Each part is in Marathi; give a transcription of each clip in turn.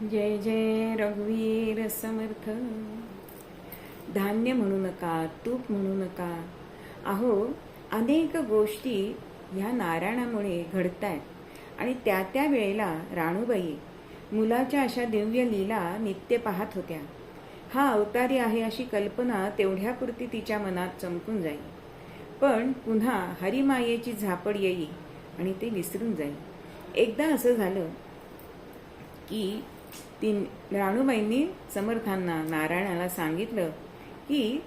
जय जय रघुवीर समर्थ. धान्य म्हणू नका, तूप म्हणू नका. अहो, अनेक गोष्टी ह्या नारायणामुळे घडतायत आणि त्या त्या वेळेला राणूबाई मुलाच्या अशा दिव्य लीला नित्य पाहत होत्या. हा अवतारी आहे अशी कल्पना तेवढ्यापुरती तिच्या मनात चमकून जाईल, पण पुन्हा हरिमायेची झापड येई आणि ते विसरून जाईल. एकदा असं झालं की राणूबाईंनी समर्थांना नारायणाला सांगितलं की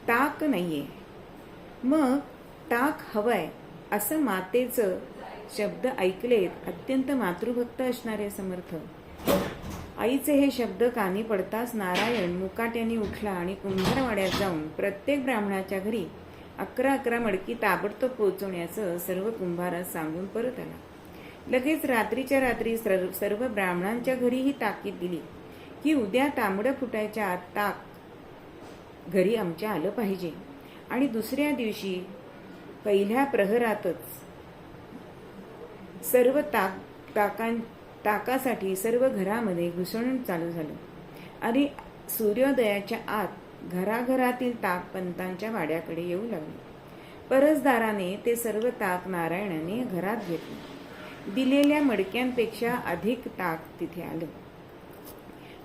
ताक नाहीये, मग ताक हवंय असं मातेचं शब्द ऐकलेत अत्यंत मातृभक्त असणारे समर्थ. आईचे हे शब्द कानी पडताच नारायण मुकाट्याने उठला आणि कुंभारवाड्यात जाऊन प्रत्येक ब्राह्मणाच्या घरी 11 मडकी ताबडतोब पोहोचवण्याचं सर्व कुंभारास सांगून परत आला. लगेच रात्रीच्या रात्री सर्व ब्राह्मणांच्या घरी ही ताकीद दिली की उद्या तांबडं फुटायच्या आत ताक घरी आमच्या आलं पाहिजे. आणि दुसऱ्या दिवशी पहिल्या प्रहरातच सर्व ताकासाठी सर्व घरामध्ये घुसळण चालू झालं आणि सूर्योदयाच्या आत घराघरातील ताक पंतांच्या वाड्याकडे येऊ लागले. परसदाराने ते सर्व ताक नारायणाने घरात घेतले. दिलेल्या मडक्यांपेक्षा अधिक ताक तिथे आलं.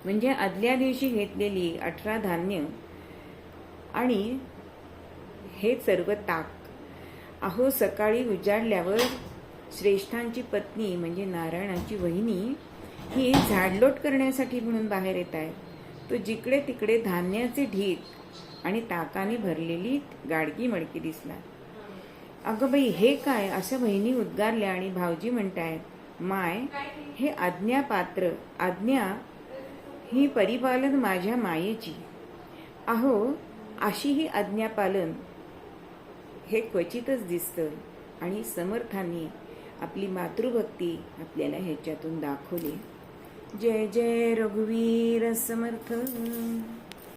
म्हणजे आदल्या दिवशी घेतलेली 18 धान्य आणि हे सर्व ताक. अहो, सकाळी उजाडल्यावर श्रेष्ठांची पत्नी म्हणजे नारायणाची वहिनी ही झाडलोट करण्यासाठी म्हणून बाहेर येत आहे. तो जिकडे तिकडे धान्याचे ढीग आणि ताकाने भरलेली गाडगी मडकी दिसला. अगं बाई, हे काय असं बहिणी उद्गारल्या आणि भाऊजी म्हणतायत, माय हे आज्ञापात्र, आज्ञा ही परिपालन माझ्या मायेची. अहो, अशी ही आज्ञापालन हे क्वचितच दिसतं आणि समर्थांनी आपली मातृभक्ती आपल्याला ह्याच्यातून दाखवली. जय जय रघुवीर समर्थ.